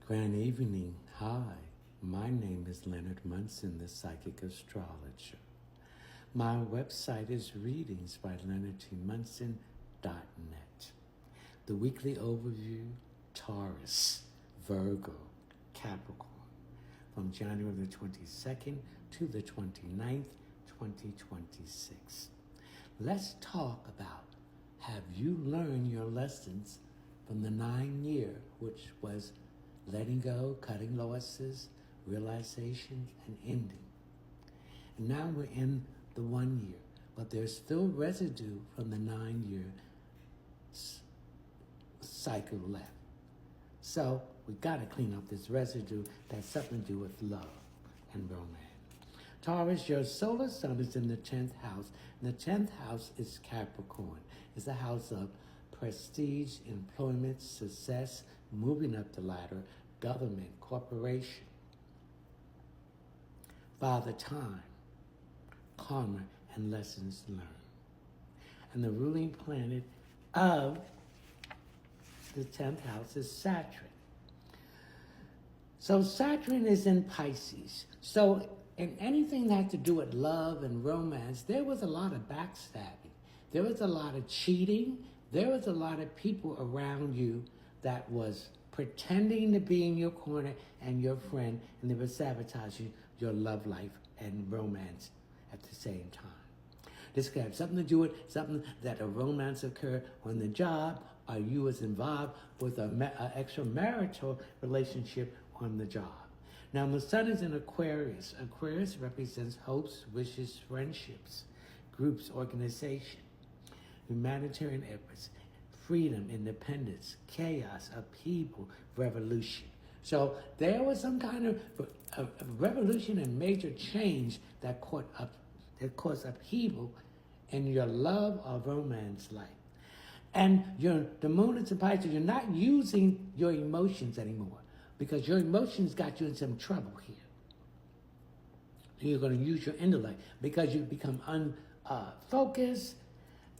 Grand evening. Hi, my name is Leonard Munson, the psychic astrologer. My website is readingsbyleonardtmunson.net. The weekly overview, Taurus Virgo Capricorn, from January the 22nd to the 29th, 2026. Let's talk about, have you learned your lessons from the 9-year, which was letting go, cutting losses, realizations, and ending. And now we're in the 1 year, but there's still residue from the 9-year cycle left. So we got to clean up this residue that's something to do with love and romance. Taurus, your solar sun is in the 10th house, and the 10th house is Capricorn. It's a house of prestige, employment, success, moving up the ladder, government, corporation, father time, karma, and lessons learned. And the ruling planet of the 10th house is Saturn. So Saturn is in Pisces. So in anything that had to do with love and romance, there was a lot of backstabbing. There was a lot of cheating. There was a lot of people around you that was pretending to be in your corner and your friend, and they were sabotaging your love life and romance at the same time. This could have something to do with something that a romance occurred on the job, or you was involved with an extramarital relationship on the job. Now, the sun is in Aquarius. Aquarius represents hopes, wishes, friendships, groups, organization, humanitarian efforts, freedom, independence, chaos, upheaval, revolution. So there was some kind of revolution and major change that caused upheaval in your love or romance life. And the moon is in Pisces. You're not using your emotions anymore because your emotions got you in some trouble here. You're going to use your intellect because you become unfocused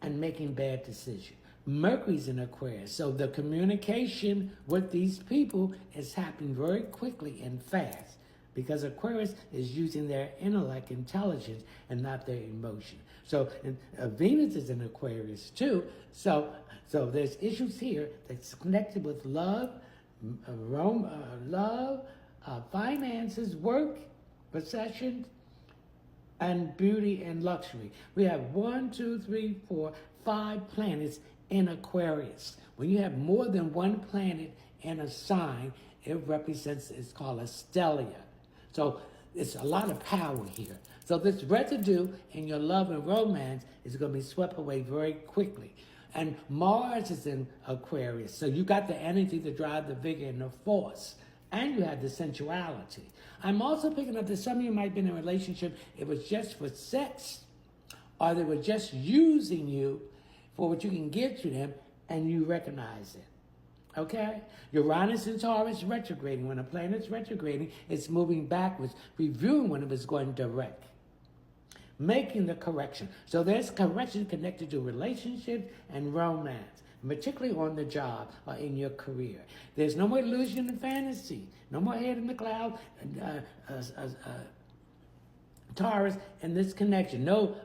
and making bad decisions. Mercury's in Aquarius, so the communication with these people is happening very quickly and fast because Aquarius is using their intellect, intelligence, and not their emotion. So Venus is in Aquarius too, so there's issues here that's connected with love, finances, work, possessions, and beauty and luxury. We have 5 planets in Aquarius. When you have more than one planet in a sign, it represents, it's called a stellium. So it's a lot of power here. So this residue in your love and romance is going to be swept away very quickly. And Mars is in Aquarius. So you got the energy to drive the vigor and the force. And you have the sensuality. I'm also picking up that some of you might be in a relationship, it was just for sex, or they were just using you for what you can give to them, and you recognize it. Okay? Uranus and Taurus retrograding. When a planet's retrograding, it's moving backwards, reviewing when it was going direct, making the correction. So there's correction connected to relationships and romance, particularly on the job or in your career. There's no more illusion and fantasy. No more head in the cloud, Taurus, and this connection. No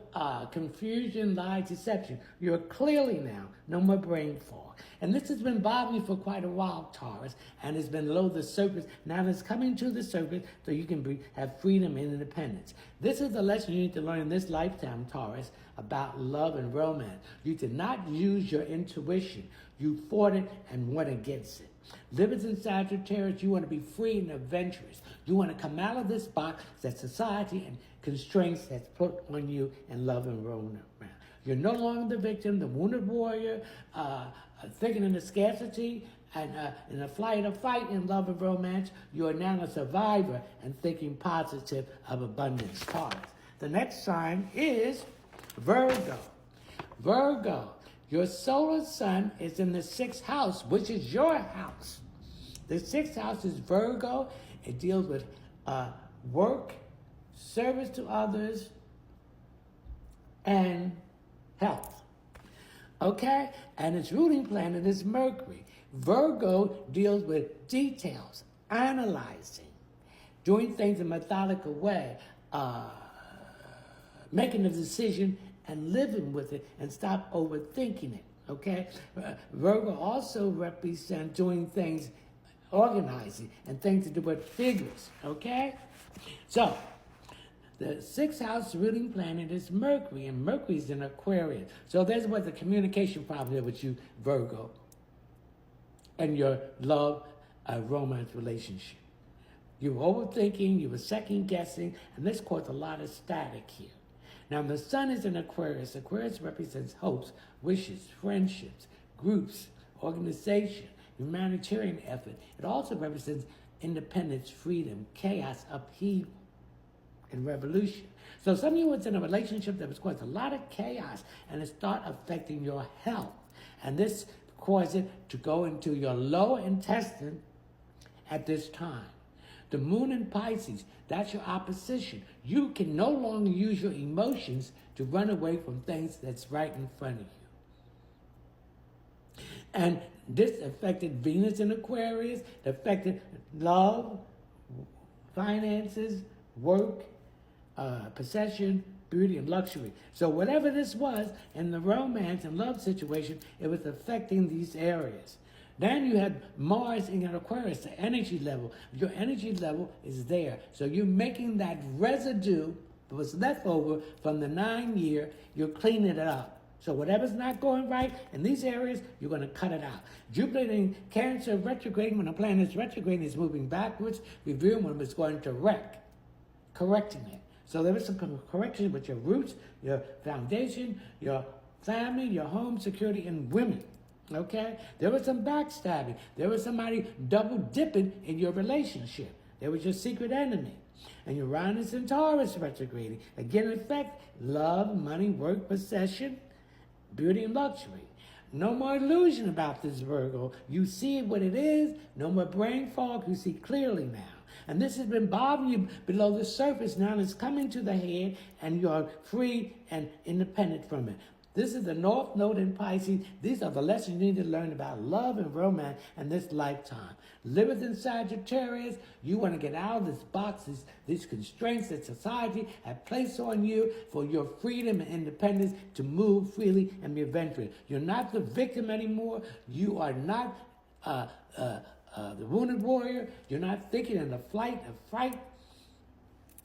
confusion, lie, deception. You're clearly now, no more brain fog. And this has been bothering you for quite a while, Taurus, and it's been below the surface. Now it's coming to the surface so you can have freedom and independence. This is the lesson you need to learn in this lifetime, Taurus, about love and romance. You did not use your intuition. You fought it and went against it. Living in Sagittarius, you want to be free and adventurous. You want to come out of this box that society and constraints has put on you in love and romance. You're no longer the victim, the wounded warrior, thinking in the scarcity and in a flight or fight in love and romance. You are now a survivor and thinking positive of abundance. Taurus. The next sign is Virgo. Virgo. Your solar sun is in the 6th house, which is your house. The 6th house is Virgo. It deals with work, service to others, and health. Okay? And its ruling planet is Mercury. Virgo deals with details, analyzing, doing things in a methodical way, making a decision and living with it, and stop overthinking it, okay? Virgo also represents doing things, organizing, and things to do with figures, okay? So, the sixth house ruling planet is Mercury, and Mercury's in Aquarius. So there's what the communication problem is with you, Virgo, and your love, romance relationship. You were overthinking, you were second guessing, and this caused a lot of static here. Now, the sun is in Aquarius. Aquarius represents hopes, wishes, friendships, groups, organization, humanitarian effort. It also represents independence, freedom, chaos, upheaval, and revolution. So some of you was in a relationship that was causing a lot of chaos, and it started affecting your health. And this caused it to go into your lower intestine at this time. The moon in Pisces, that's your opposition. You can no longer use your emotions to run away from things that's right in front of you. And this affected Venus in Aquarius, it affected love, finances, work, possession, beauty, and luxury. So whatever this was in the romance and love situation, it was affecting these areas. Then you had Mars in Aquarius, the energy level. Your energy level is there. So you're making that residue that was left over from the 9-year, you're cleaning it up. So whatever's not going right in these areas, you're going to cut it out. Jupiter in Cancer retrograde, when a planet is retrograde, is moving backwards, reviewing when it's going to wreck, correcting it. So there was some correction with your roots, your foundation, your family, your home, security, and women. Okay? There was some backstabbing. There was somebody double dipping in your relationship. There was your secret enemy. And Uranus and Taurus retrograding. Again, affect love, money, work, possession, beauty, and luxury. No more illusion about this, Virgo. You see what it is. No more brain fog. You see clearly now. And this has been bothering you below the surface. Now it's coming to the head, and you're free and independent from it. This is the North Node in Pisces. These are the lessons you need to learn about love and romance in this lifetime. Living in Sagittarius, you want to get out of this box, these constraints that society has placed on you for your freedom and independence to move freely and be adventurous. You're not the victim anymore. You are not the wounded warrior. You're not thinking in the flight of fright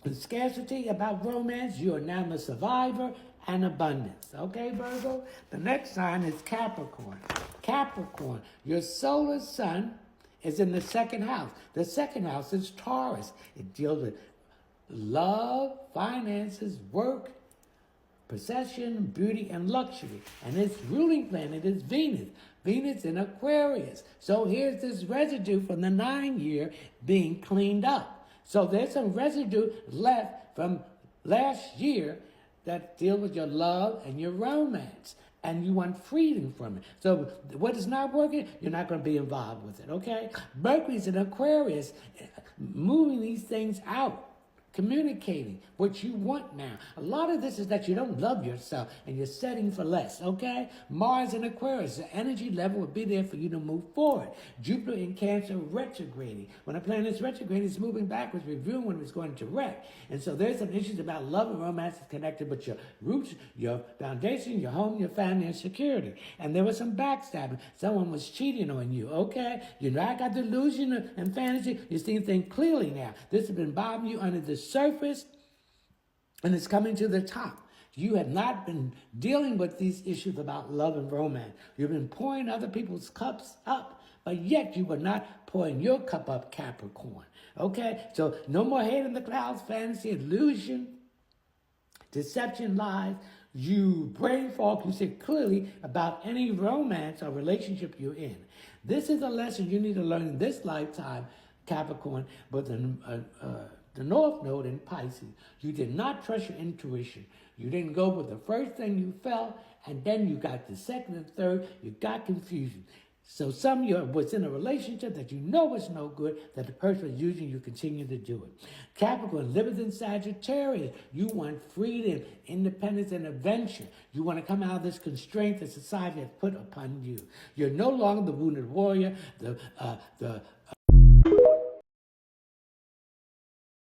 and scarcity about romance. You are now the survivor and abundance. Okay, Virgo? The next sign is Capricorn. Capricorn, your solar sun is in the second house. The second house is Taurus. It deals with love, finances, work, possession, beauty, and luxury. And its ruling planet is Venus. Venus in Aquarius. So here's this residue from the 9-year being cleaned up. So there's some residue left from last year that deal with your love and your romance. And you want freedom from it. So what is not working, you're not going to be involved with it, okay? Mercury's in Aquarius, moving these things out, communicating what you want now. A lot of this is that you don't love yourself and you're setting for less, okay? Mars in Aquarius, the energy level will be there for you to move forward. Jupiter in Cancer retrograding. When a planet is retrograding, it's moving backwards, reviewing when it's going to wreck. And so there's some issues about love and romance connected with your roots, your foundation, your home, your family, and security. And there was some backstabbing. Someone was cheating on you, okay? You not got delusion and fantasy. You're seeing things clearly now. This has been bothering you under the surface, and it's coming to the top. You have not been dealing with these issues about love and romance. You've been pouring other people's cups up, but yet you were not pouring your cup up, Capricorn. Okay? So no more hate in the clouds, fantasy, illusion, deception, lies. You brain fog, you see clearly about any romance or relationship you're in. This is a lesson you need to learn in this lifetime, Capricorn, but the North Node in Pisces. You did not trust your intuition. You didn't go with the first thing you felt, and then you got the second and third. You got confusion. So some of you was in a relationship that you know is no good, that the person was using, you continue to do it. Capricorn, living in Sagittarius. You want freedom, independence, and adventure. You want to come out of this constraint that society has put upon you. You're no longer the wounded warrior, the